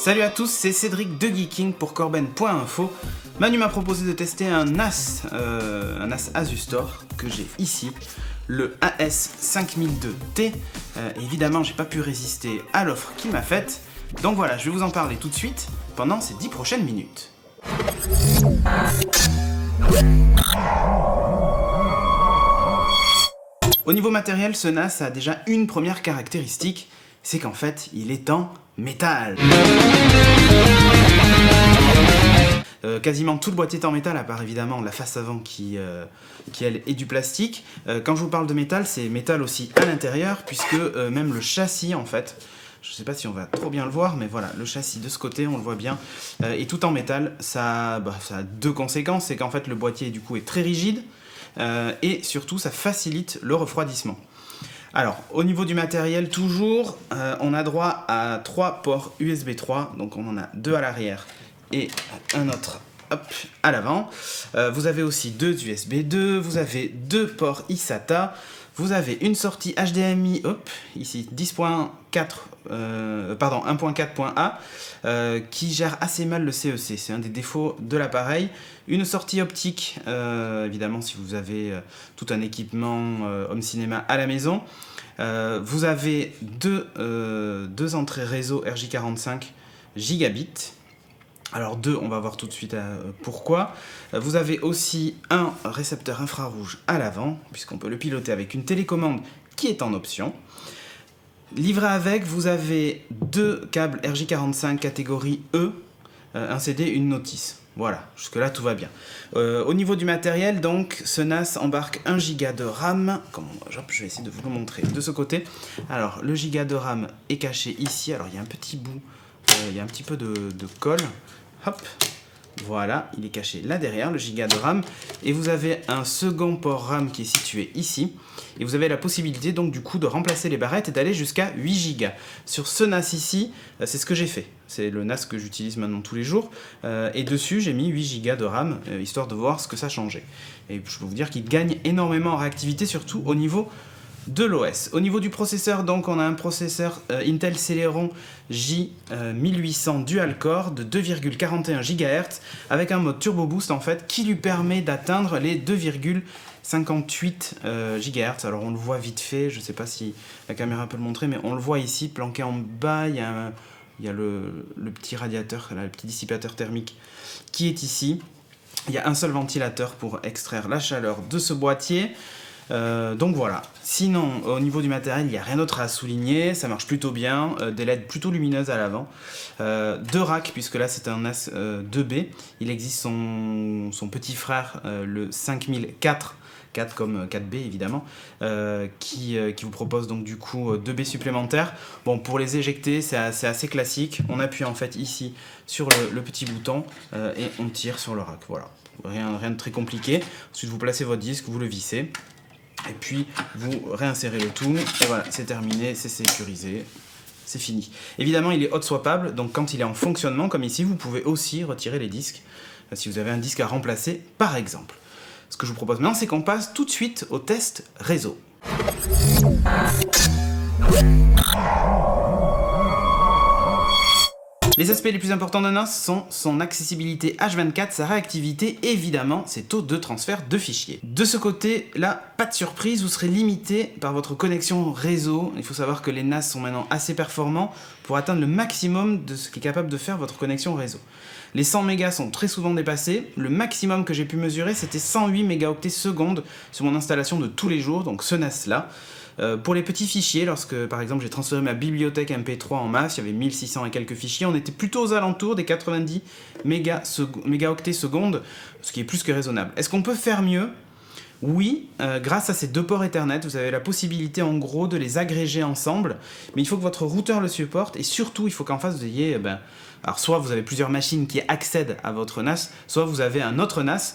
Salut à tous, c'est Cédric de Geeking pour Corben.info. Manu m'a proposé de tester un NAS Asus TOR que j'ai ici, le AS5002T. Évidemment, j'ai pas pu résister à l'offre qu'il m'a faite. Donc voilà, je vais vous en parler tout de suite pendant ces 10 prochaines minutes. Au niveau matériel, ce NAS a déjà une première caractéristique, c'est qu'en fait, il est en métal. Quasiment tout le boîtier est en métal, à part évidemment la face avant qui elle est du plastique. Quand je vous parle de métal, c'est métal aussi à l'intérieur, puisque même le châssis en fait, je ne sais pas si on va trop bien le voir, mais voilà, le châssis de ce côté, on le voit bien, est tout en métal. Ça a deux conséquences, c'est qu'en fait le boîtier du coup est très rigide, et surtout ça facilite le refroidissement. Alors, au niveau du matériel, toujours, on a droit à 3 ports USB 3, donc on en a 2 à l'arrière et un autre à l'avant. Vous avez aussi 2 USB 2, vous avez 2 ports eSATA, vous avez une sortie HDMI, ici 1.4.A, qui gère assez mal le CEC, c'est un des défauts de l'appareil. Une sortie optique, évidemment si vous avez tout un équipement home cinéma à la maison. Vous avez deux entrées réseau RJ45 gigabits. Alors deux, on va voir tout de suite pourquoi. Vous avez aussi un récepteur infrarouge à l'avant, puisqu'on peut le piloter avec une télécommande qui est en option. Livré avec, vous avez 2 câbles RJ45 catégorie E, un CD, une notice. Voilà, jusque là tout va bien. Au niveau du matériel, donc, ce NAS embarque 1 Go de RAM. Je vais essayer de vous le montrer de ce côté. Alors, le giga de RAM est caché ici. Alors, il y a un petit bout, il y a un petit peu de colle. Hop, voilà, il est caché là derrière, le giga de RAM. Et vous avez un second port RAM qui est situé ici. Et vous avez la possibilité donc du coup de remplacer les barrettes et d'aller jusqu'à 8 Go. Sur ce NAS ici, c'est ce que j'ai fait. C'est le NAS que j'utilise maintenant tous les jours. Et dessus, j'ai mis 8 Go de RAM, histoire de voir ce que ça changeait. Et je peux vous dire qu'il gagne énormément en réactivité, surtout au niveau de l'OS. Au niveau du processeur, donc, on a un processeur Intel Celeron J1800 Dual Core de 2,41 GHz avec un mode Turbo Boost en fait qui lui permet d'atteindre les 2,58 GHz. Alors on le voit vite fait, je ne sais pas si la caméra peut le montrer, mais on le voit ici, planqué en bas, il y a le petit radiateur, le petit dissipateur thermique qui est ici. Il y a un seul ventilateur pour extraire la chaleur de ce boîtier. Donc voilà, sinon au niveau du matériel il n'y a rien d'autre à souligner, ça marche plutôt bien, des LED plutôt lumineuses à l'avant, 2 racks puisque là c'est un NAS 2B, il existe son petit frère le 5004, 4 comme 4B évidemment, qui vous propose donc du coup 2B supplémentaires. Bon, pour les éjecter c'est assez classique, on appuie en fait ici sur le petit bouton et on tire sur le rack, voilà, rien de très compliqué. Ensuite vous placez votre disque, vous le vissez. Et puis vous réinsérez le tout, et voilà, c'est terminé, c'est sécurisé, c'est fini. Évidemment, il est hot swappable, donc quand il est en fonctionnement, comme ici, vous pouvez aussi retirer les disques, si vous avez un disque à remplacer, par exemple. Ce que je vous propose maintenant, c'est qu'on passe tout de suite au test réseau. Les aspects les plus importants de NAS sont son accessibilité H24, sa réactivité et évidemment ses taux de transfert de fichiers. De ce côté-là, pas de surprise, vous serez limité par votre connexion réseau. Il faut savoir que les NAS sont maintenant assez performants pour atteindre le maximum de ce qu'est capable de faire votre connexion réseau. Les 100 mégas sont très souvent dépassés. Le maximum que j'ai pu mesurer, c'était 108 mégaoctets secondes sur mon installation de tous les jours, donc ce NAS-là. Pour les petits fichiers, lorsque par exemple j'ai transféré ma bibliothèque MP3 en masse, il y avait 1600 et quelques fichiers, on était plutôt aux alentours des 90 mégaoctets secondes, ce qui est plus que raisonnable. Est-ce qu'on peut faire mieux ? Oui, grâce à ces 2 ports Ethernet, vous avez la possibilité en gros de les agréger ensemble, mais il faut que votre routeur le supporte et surtout il faut qu'en face vous ayez, alors soit vous avez plusieurs machines qui accèdent à votre NAS, soit vous avez un autre NAS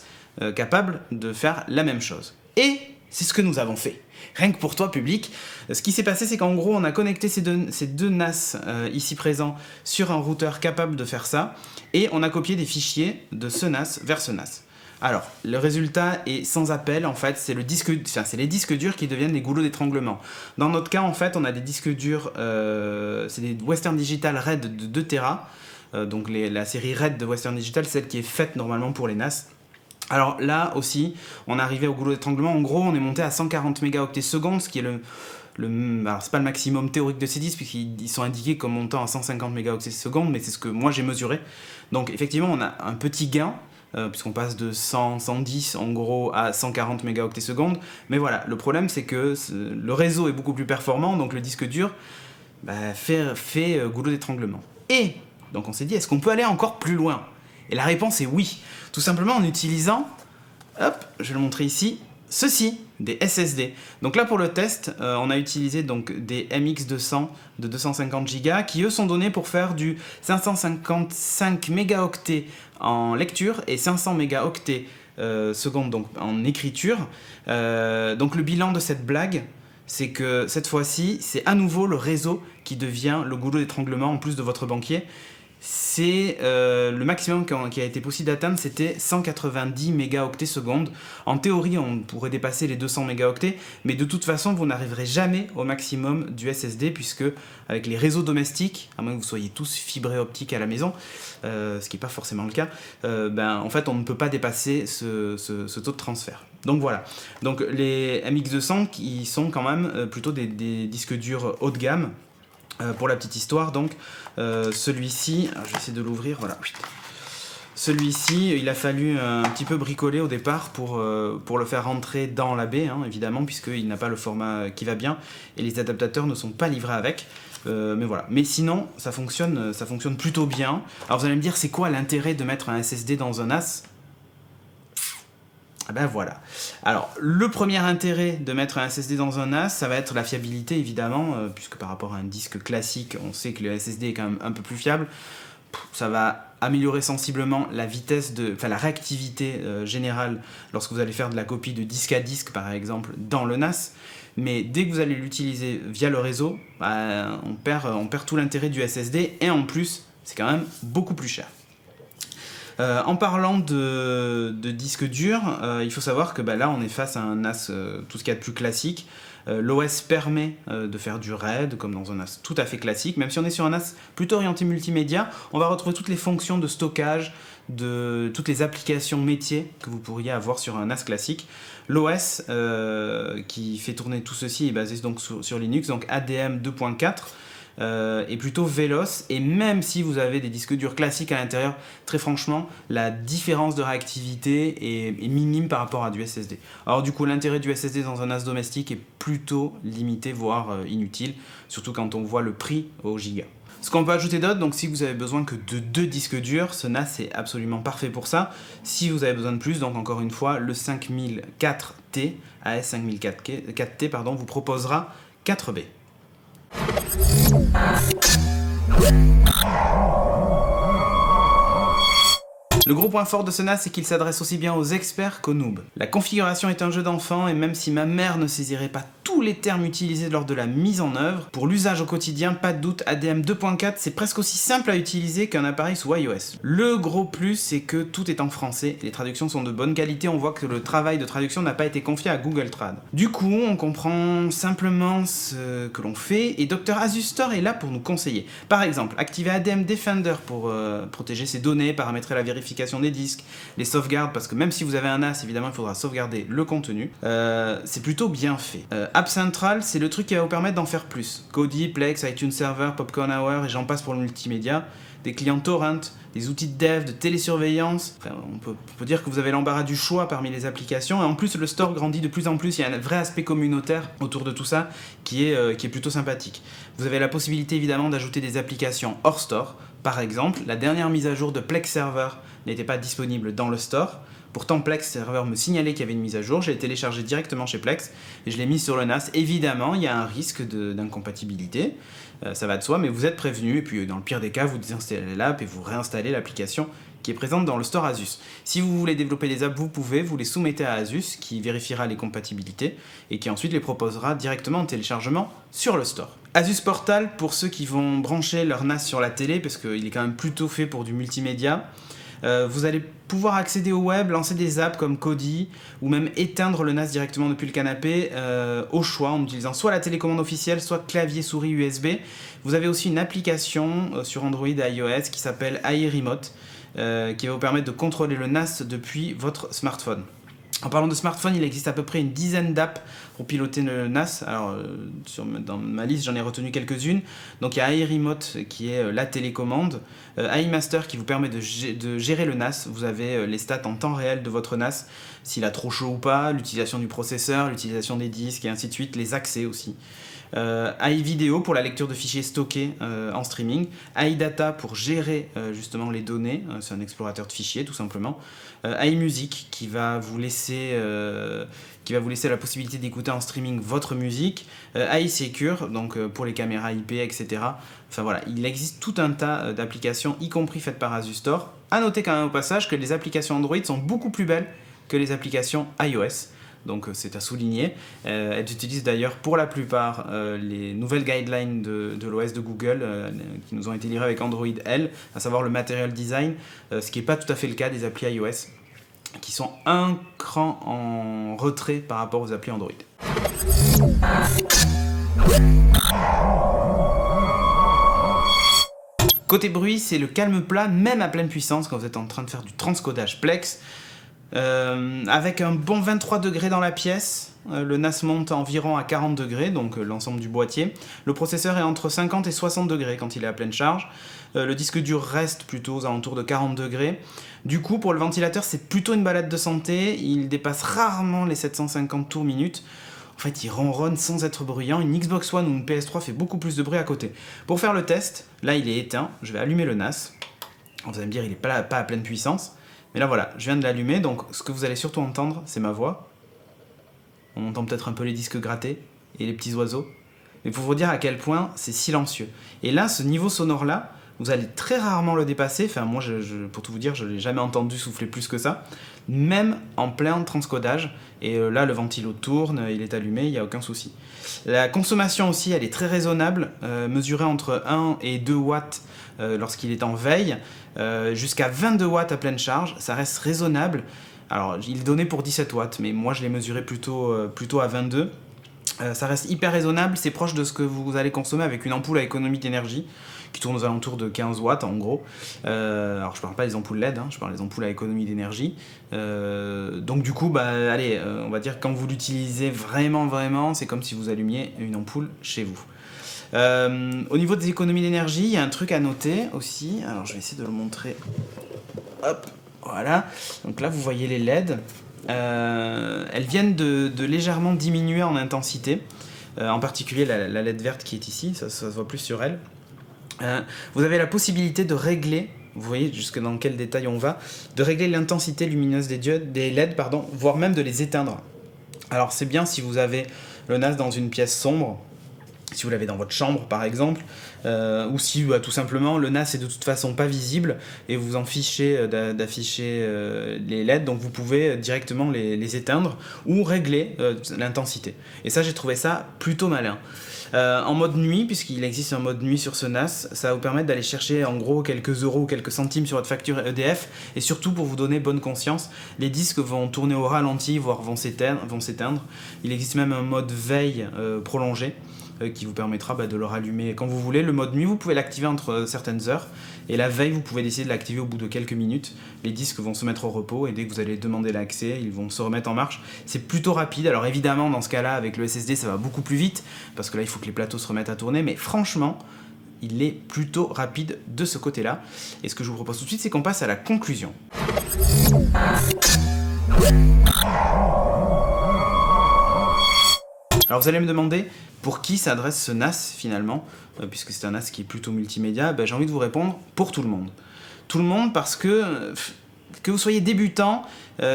capable de faire la même chose. Et c'est ce que nous avons fait. Rien que pour toi, public. Ce qui s'est passé, c'est qu'en gros, on a connecté ces deux NAS ici présents sur un routeur capable de faire ça, et on a copié des fichiers de ce NAS vers ce NAS. Alors, le résultat est sans appel, en fait, c'est les disques durs qui deviennent des goulots d'étranglement. Dans notre cas, en fait, on a des disques durs, c'est des Western Digital RAID de 2 Tera, donc la série Red de Western Digital, celle qui est faite normalement pour les NAS. Alors là aussi, on est arrivé au goulot d'étranglement. En gros, on est monté à 140 mégaoctets secondes, ce qui est alors c'est pas le maximum théorique de ces disques, puisqu'ils sont indiqués comme montant à 150 mégaoctets secondes, mais c'est ce que moi j'ai mesuré. Donc effectivement, on a un petit gain, puisqu'on passe de 100, 110 en gros à 140 mégaoctets secondes. Mais voilà, le problème c'est que le réseau est beaucoup plus performant, donc le disque dur fait goulot d'étranglement. Et donc on s'est dit, est-ce qu'on peut aller encore plus loin ? Et la réponse est oui, tout simplement en utilisant, hop, je vais le montrer ici, ceci, des SSD. Donc là pour le test, on a utilisé donc des MX200 de 250 Go qui eux sont donnés pour faire du 555 mégaoctets en lecture et 500 mégaoctets secondes donc en écriture. Donc le bilan de cette blague, c'est que cette fois-ci, c'est à nouveau le réseau qui devient le goulot d'étranglement en plus de votre banquier. C'est le maximum qui a été possible d'atteindre, c'était 190 mégaoctets secondes. En théorie, on pourrait dépasser les 200 mégaoctets, mais de toute façon, vous n'arriverez jamais au maximum du SSD, puisque avec les réseaux domestiques, à moins que vous soyez tous fibrés optiques à la maison, ce qui n'est pas forcément le cas, en fait, on ne peut pas dépasser ce taux de transfert. Donc voilà, donc les MX200 qui sont quand même plutôt des disques durs haut de gamme. Pour la petite histoire, donc celui-ci, je vais essayer de l'ouvrir, voilà. Celui-ci, il a fallu un petit peu bricoler au départ pour le faire rentrer dans la baie, hein, évidemment, puisqu'il n'a pas le format qui va bien et les adaptateurs ne sont pas livrés avec. Mais voilà. Mais sinon, ça fonctionne plutôt bien. Alors vous allez me dire, c'est quoi l'intérêt de mettre un SSD dans un NAS ? Ah ben voilà. Alors, le premier intérêt de mettre un SSD dans un NAS, ça va être la fiabilité, évidemment, puisque par rapport à un disque classique, on sait que le SSD est quand même un peu plus fiable. Ça va améliorer sensiblement la vitesse la réactivité générale lorsque vous allez faire de la copie de disque à disque, par exemple, dans le NAS. Mais dès que vous allez l'utiliser via le réseau, on perd tout l'intérêt du SSD, et en plus, c'est quand même beaucoup plus cher. En parlant de disque dur, il faut savoir que là on est face à un NAS tout ce qu'il y a de plus classique. L'OS permet de faire du RAID comme dans un NAS tout à fait classique. Même si on est sur un NAS plutôt orienté multimédia, on va retrouver toutes les fonctions de stockage, de toutes les applications métiers que vous pourriez avoir sur un NAS classique. L'OS qui fait tourner tout ceci est basé donc sur Linux, donc ADM 2.4. Est plutôt véloce, et même si vous avez des disques durs classiques à l'intérieur, très franchement, la différence de réactivité est minime par rapport à du SSD. Alors du coup, l'intérêt du SSD dans un NAS domestique est plutôt limité, voire inutile, surtout quand on voit le prix au giga. Ce qu'on peut ajouter d'autre, donc si vous avez besoin que de 2 disques durs, ce NAS est absolument parfait pour ça. Si vous avez besoin de plus, donc encore une fois, le 5004T, AS5004T, vous proposera 4 B. Le gros point fort de ce NAS, c'est qu'il s'adresse aussi bien aux experts qu'aux noobs. La configuration est un jeu d'enfant, et même si ma mère ne saisirait pas tous les termes utilisés lors de la mise en œuvre, pour l'usage au quotidien, pas de doute, ADM 2.4 c'est presque aussi simple à utiliser qu'un appareil sous iOS. Le gros plus, c'est que tout est en français, les traductions sont de bonne qualité, on voit que le travail de traduction n'a pas été confié à Google Trad. Du coup, on comprend simplement ce que l'on fait, et Dr Asus Store est là pour nous conseiller. Par exemple, activer ADM Defender pour protéger ses données, paramétrer la vérification des disques, les sauvegardes, parce que même si vous avez un NAS, évidemment, il faudra sauvegarder le contenu. C'est plutôt bien fait. App Central, c'est le truc qui va vous permettre d'en faire plus. Kodi, Plex, iTunes Server, Popcorn Hour, et j'en passe pour le multimédia. Des clients torrent, des outils de dev, de télésurveillance. Enfin, on peut dire que vous avez l'embarras du choix parmi les applications. Et en plus, le store grandit de plus en plus. Il y a un vrai aspect communautaire autour de tout ça qui est plutôt sympathique. Vous avez la possibilité évidemment d'ajouter des applications hors store. Par exemple, la dernière mise à jour de Plex Server n'était pas disponible dans le store. Pourtant, Plex Server me signalait qu'il y avait une mise à jour. Je l'ai téléchargé directement chez Plex et je l'ai mis sur le NAS. Évidemment, il y a un risque d'incompatibilité. Ça va de soi, mais vous êtes prévenu. Et puis, dans le pire des cas, vous désinstallez l'app et vous réinstallez l'application qui est présente dans le store Asus. Si vous voulez développer des apps, vous les soumettez à Asus qui vérifiera les compatibilités et qui ensuite les proposera directement en téléchargement sur le store. Asus Portal pour ceux qui vont brancher leur NAS sur la télé, parce qu'il est quand même plutôt fait pour du multimédia. Vous allez pouvoir accéder au web, lancer des apps comme Kodi, ou même éteindre le NAS directement depuis le canapé au choix en utilisant soit la télécommande officielle, soit clavier souris USB. Vous avez aussi une application sur Android et iOS qui s'appelle iRemote, qui va vous permettre de contrôler le NAS depuis votre smartphone. En parlant de smartphone, il existe à peu près une dizaine d'apps pour piloter le NAS. Alors, dans ma liste, j'en ai retenu quelques-unes. Donc, il y a iRemote qui est la télécommande, iMaster qui vous permet de gérer le NAS. Vous avez les stats en temps réel de votre NAS, s'il a trop chaud ou pas, l'utilisation du processeur, l'utilisation des disques et ainsi de suite, les accès aussi. iVideo pour la lecture de fichiers stockés en streaming, iData pour gérer justement les données, c'est un explorateur de fichiers tout simplement, iMusic qui va vous laisser la possibilité d'écouter en streaming votre musique, iSecure donc pour les caméras IP, etc. Enfin voilà, il existe tout un tas d'applications, y compris faites par Asustor. A noter quand même au passage que les applications Android sont beaucoup plus belles que les applications iOS. Donc c'est à souligner. Elles utilisent d'ailleurs pour la plupart les nouvelles guidelines de l'OS de Google qui nous ont été livrées avec Android L, à savoir le material design, ce qui n'est pas tout à fait le cas des applis iOS, qui sont un cran en retrait par rapport aux applis Android. Côté bruit, c'est le calme plat, même à pleine puissance, quand vous êtes en train de faire du transcodage Plex. Avec un bon 23 degrés dans la pièce, le NAS monte environ à 40 degrés, donc l'ensemble du boîtier. Le processeur est entre 50 et 60 degrés quand il est à pleine charge. Le disque dur reste plutôt aux alentours de 40 degrés. Du coup, pour le ventilateur, c'est plutôt une balade de santé. Il dépasse rarement les 750 tours minute. En fait, il ronronne sans être bruyant. Une Xbox One ou une PS3 fait beaucoup plus de bruit à côté. Pour faire le test, là il est éteint. Je vais allumer le NAS. Vous allez me dire, il n'est pas à pleine puissance. Mais là voilà, je viens de l'allumer, donc ce que vous allez surtout entendre, c'est ma voix. On entend peut-être un peu les disques grattés et les petits oiseaux. Mais pour vous dire à quel point c'est silencieux. Et là, ce niveau sonore-là, vous allez très rarement le dépasser. Enfin, moi, pour tout vous dire, je ne l'ai jamais entendu souffler plus que ça. Même en plein transcodage. Et là, le ventilo tourne, il est allumé, il n'y a aucun souci. La consommation aussi, elle est très raisonnable, mesurée entre 1 et 2 watts lorsqu'il est en veille, jusqu'à 22 watts à pleine charge. Ça reste raisonnable. Alors, il est donné pour 17 watts, mais moi, je l'ai mesuré plutôt à 22. Ça reste hyper raisonnable, c'est proche de ce que vous allez consommer avec une ampoule à économie d'énergie qui tourne aux alentours de 15 watts en gros. Alors je parle pas des ampoules LED, je parle des ampoules à économie d'énergie. Donc du coup, on va dire quand vous l'utilisez vraiment, c'est comme si vous allumiez une ampoule chez vous. Au niveau des économies d'énergie, il y a un truc à noter aussi. Alors je vais essayer de le montrer. Hop, voilà. Donc là vous voyez les LED. Elles viennent de légèrement diminuer en intensité, en particulier la LED verte qui est ici, ça se voit plus sur elle. Vous avez la possibilité de régler, vous voyez jusque dans quel détail on va, de régler l'intensité lumineuse des LED, voire même de les éteindre. Alors c'est bien si vous avez le NAS dans une pièce sombre, si vous l'avez dans votre chambre par exemple, ou si tout simplement le NAS est de toute façon pas visible et vous en fichez d'afficher les LED, donc vous pouvez directement les éteindre ou régler l'intensité. Et ça, j'ai trouvé ça plutôt malin. En mode nuit, puisqu'il existe un mode nuit sur ce NAS, ça va vous permettre d'aller chercher en gros quelques euros ou quelques centimes sur votre facture EDF, et surtout pour vous donner bonne conscience, les disques vont tourner au ralenti, voire vont s'éteindre. Il existe même un mode veille prolongé, qui vous permettra de le rallumer quand vous voulez. Le mode nuit, vous pouvez l'activer entre certaines heures, et la veille, vous pouvez décider de l'activer au bout de quelques minutes. Les disques vont se mettre au repos, et dès que vous allez demander l'accès, ils vont se remettre en marche. C'est plutôt rapide. Alors évidemment, dans ce cas-là, avec le SSD, ça va beaucoup plus vite, parce que là, il faut que les plateaux se remettent à tourner, mais franchement, il est plutôt rapide de ce côté-là. Et ce que je vous propose tout de suite, c'est qu'on passe à la conclusion. Alors vous allez me demander pour qui s'adresse ce NAS finalement, puisque c'est un NAS qui est plutôt multimédia. J'ai envie de vous répondre pour tout le monde. Tout le monde parce que vous soyez débutant,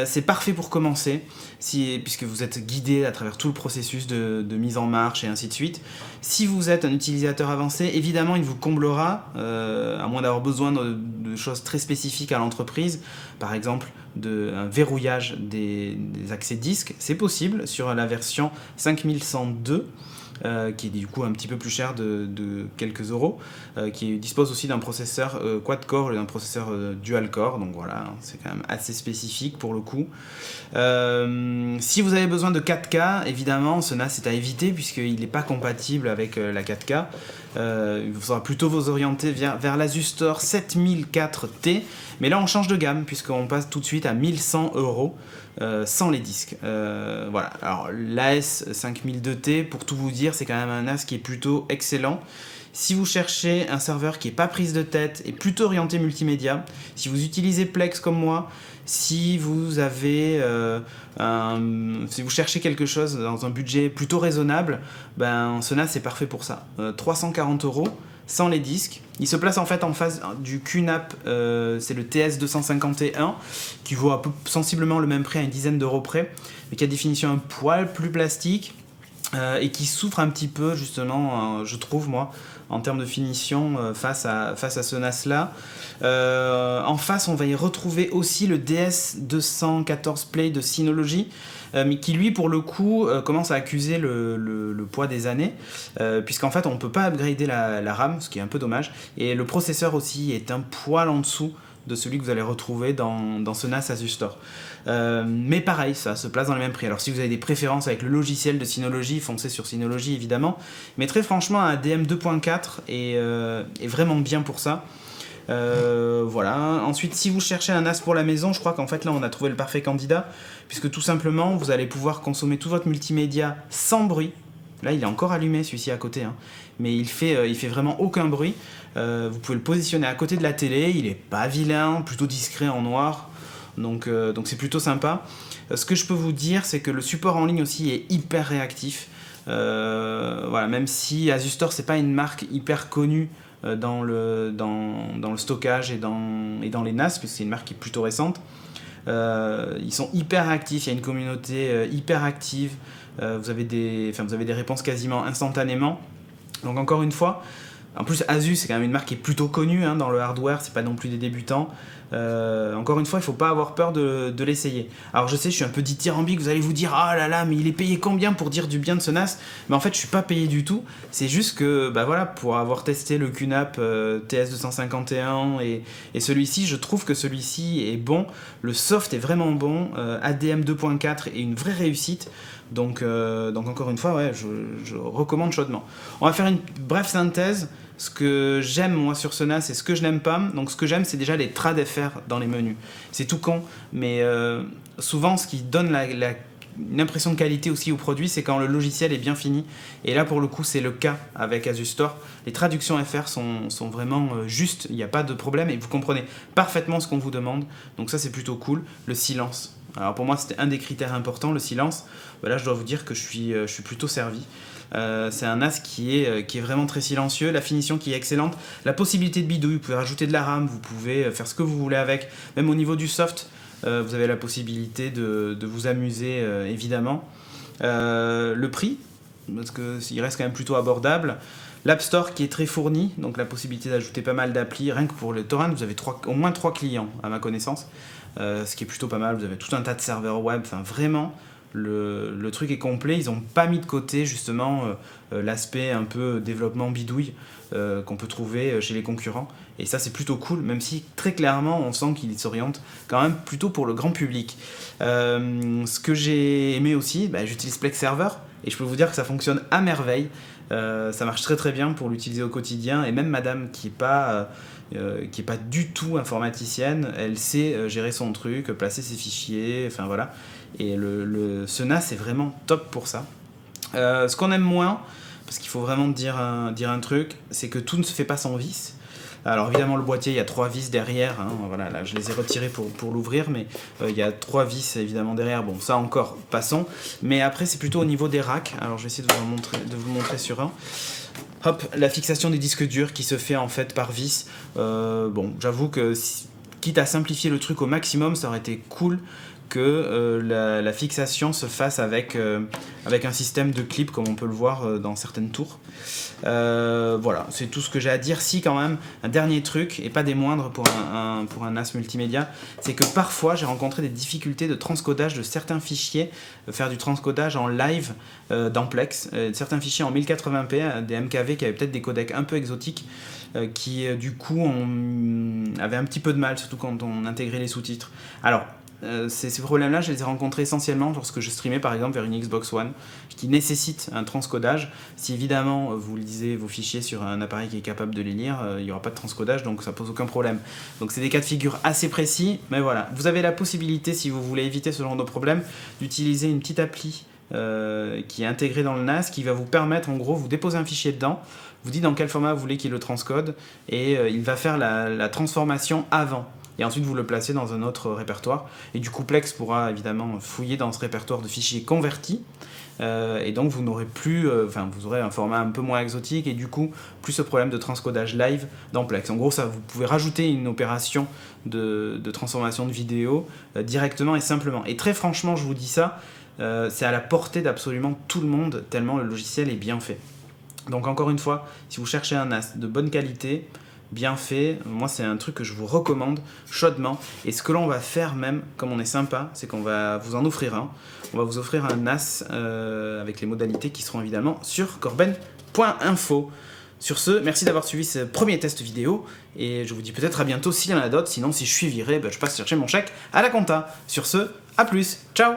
c'est parfait pour commencer, puisque vous êtes guidé à travers tout le processus de mise en marche et ainsi de suite. Si vous êtes un utilisateur avancé, évidemment il vous comblera, à moins d'avoir besoin de choses très spécifiques à l'entreprise, par exemple un verrouillage des accès disques, c'est possible sur la version 5102. qui est du coup un petit peu plus cher de quelques euros, qui dispose aussi d'un processeur quad-core et d'un processeur dual-core, donc voilà, hein, c'est quand même assez spécifique pour le coup. Si vous avez besoin de 4K, évidemment, ce NAS est à éviter puisqu'il n'est pas compatible avec la 4K. Il faudra plutôt vous orienter vers l'Asustor 7004T, mais là on change de gamme puisqu'on passe tout de suite à 1100 euros. Sans les disques. Voilà. Alors l'AS 5002T, pour tout vous dire, c'est quand même un NAS qui est plutôt excellent. Si vous cherchez un serveur qui n'est pas prise de tête et plutôt orienté multimédia, si vous utilisez Plex comme moi, si vous avez si vous cherchez quelque chose dans un budget plutôt raisonnable, ben ce NAS est parfait pour ça. 340 euros sans les disques. Il se place en fait en face du QNAP, c'est le TS251, qui vaut sensiblement le même prix à une dizaine d'euros près, mais qui a des finitions un poil plus plastiques et qui souffre un petit peu justement, je trouve moi, en termes de finition face à ce NAS là. En face, on va y retrouver aussi le DS214 Play de Synology, mais qui lui pour le coup commence à accuser le poids des années, puisqu'en fait on ne peut pas upgrader la RAM, ce qui est un peu dommage, et le processeur aussi est un poil en dessous de celui que vous allez retrouver dans ce NAS Asustor. Mais pareil, ça se place dans les mêmes prix. Alors si vous avez des préférences avec le logiciel de Synology, foncez sur Synology évidemment, mais très franchement un DM 2.4 est vraiment bien pour ça. Voilà. Ensuite, si vous cherchez un NAS pour la maison, je crois qu'en fait là on a trouvé le parfait candidat, puisque tout simplement vous allez pouvoir consommer tout votre multimédia sans bruit. Là il est encore allumé celui-ci à côté, hein. Mais il fait vraiment aucun bruit. Vous pouvez le positionner à côté de la télé, il est pas vilain, plutôt discret en noir, donc c'est plutôt sympa. Ce que je peux vous dire, c'est que le support en ligne aussi est hyper réactif. Voilà, même si Asustor c'est pas une marque hyper connue dans le stockage et dans les NAS, puisque c'est une marque qui est plutôt récente. Ils sont hyper actifs, il y a une communauté hyper active, vous avez des réponses quasiment instantanément. Donc encore une fois, en plus Asus c'est quand même une marque qui est plutôt connue dans le hardware, c'est pas non plus des débutants. Encore une fois, il faut pas avoir peur de l'essayer. Alors je sais, je suis un peu dithyrambique, vous allez vous dire ah là là, mais il est payé combien pour dire du bien de ce NAS? Mais en fait je suis pas payé du tout, c'est juste que voilà, pour avoir testé le QNAP TS251 et celui-ci, je trouve que celui-ci est bon, le soft est vraiment bon, ADM 2.4 est une vraie réussite. Donc encore une fois, ouais, je recommande chaudement. On va faire une brève synthèse. Ce que j'aime moi sur ce NAS et ce que je n'aime pas. Donc ce que j'aime, c'est déjà les trad FR dans les menus. C'est tout con, mais souvent ce qui donne une impression de qualité aussi au produit, c'est quand le logiciel est bien fini. Et là pour le coup c'est le cas avec Asustor. Les traductions FR sont vraiment justes, il n'y a pas de problème et vous comprenez parfaitement ce qu'on vous demande. Donc ça c'est plutôt cool. Le silence. Alors pour moi c'était un des critères importants, le silence. Là je dois vous dire que je suis plutôt servi. C'est un NAS qui est vraiment très silencieux, la finition qui est excellente, la possibilité de bidouille, vous pouvez rajouter de la RAM, vous pouvez faire ce que vous voulez avec, même au niveau du soft, vous avez la possibilité de vous amuser évidemment. Le prix, parce qu'il reste quand même plutôt abordable. L'App Store qui est très fourni, donc la possibilité d'ajouter pas mal d'applis, rien que pour le torrent, vous avez au moins 3 clients à ma connaissance, ce qui est plutôt pas mal, vous avez tout un tas de serveurs web, enfin vraiment. Le truc est complet, ils n'ont pas mis de côté justement l'aspect un peu développement bidouille qu'on peut trouver chez les concurrents. Et ça c'est plutôt cool, même si très clairement on sent qu'ils s'orientent quand même plutôt pour le grand public. Ce que j'ai aimé aussi, j'utilise Plex Server et je peux vous dire que ça fonctionne à merveille. Ça marche très très bien pour l'utiliser au quotidien, et même madame qui est pas du tout informaticienne, elle sait gérer son truc, placer ses fichiers, enfin voilà. Et ce NAS est vraiment top pour ça. Ce qu'on aime moins, parce qu'il faut vraiment dire un truc, c'est que tout ne se fait pas sans vis. Alors évidemment le boîtier, il y a 3 vis derrière, voilà, là, je les ai retirés pour l'ouvrir, mais il y a 3 vis évidemment derrière, bon ça encore, passons. Mais après c'est plutôt au niveau des racks, alors je vais essayer de vous montrer sur un. Hop, la fixation des disques durs qui se fait en fait par vis. Bon, j'avoue que quitte à simplifier le truc au maximum, ça aurait été cool que la fixation se fasse avec un système de clip comme on peut le voir dans certaines tours. Voilà, c'est tout ce que j'ai à dire. Si quand même, un dernier truc, et pas des moindres pour un NAS multimédia, c'est que parfois j'ai rencontré des difficultés de transcodage de certains fichiers, faire du transcodage en live d'Amplex, certains fichiers en 1080p, des MKV qui avaient peut-être des codecs un peu exotiques, qui du coup avaient un petit peu de mal, surtout quand on intégrait les sous-titres. Alors, ces problèmes-là, je les ai rencontrés essentiellement lorsque je streamais par exemple vers une Xbox One qui nécessite un transcodage. Si évidemment vous lisez vos fichiers sur un appareil qui est capable de les lire, il n'y aura pas de transcodage, donc ça pose aucun problème. Donc c'est des cas de figure assez précis, mais voilà. Vous avez la possibilité, si vous voulez éviter ce genre de problème, d'utiliser une petite appli qui est intégrée dans le NAS, qui va vous permettre, en gros, vous déposez un fichier dedans, vous dites dans quel format vous voulez qu'il le transcode, et il va faire la transformation avant. Et ensuite vous le placez dans un autre répertoire. Et du coup Plex pourra évidemment fouiller dans ce répertoire de fichiers convertis. Et donc vous n'aurez plus, vous aurez un format un peu moins exotique et du coup plus ce problème de transcodage live dans Plex. En gros, ça, vous pouvez rajouter une opération de transformation de vidéo directement et simplement. Et très franchement, je vous dis ça, c'est à la portée d'absolument tout le monde tellement le logiciel est bien fait. Donc encore une fois, si vous cherchez un NAS de bonne qualité, bien fait, moi c'est un truc que je vous recommande chaudement. Et ce que l'on va faire même, comme on est sympa, c'est qu'on va vous en offrir un. On va vous offrir un NAS avec les modalités qui seront évidemment sur corben.info. Sur ce, merci d'avoir suivi ce premier test vidéo et je vous dis peut-être à bientôt s'il y en a d'autres. Sinon, si je suis viré, je passe chercher mon chèque à la compta. Sur ce, à plus, ciao.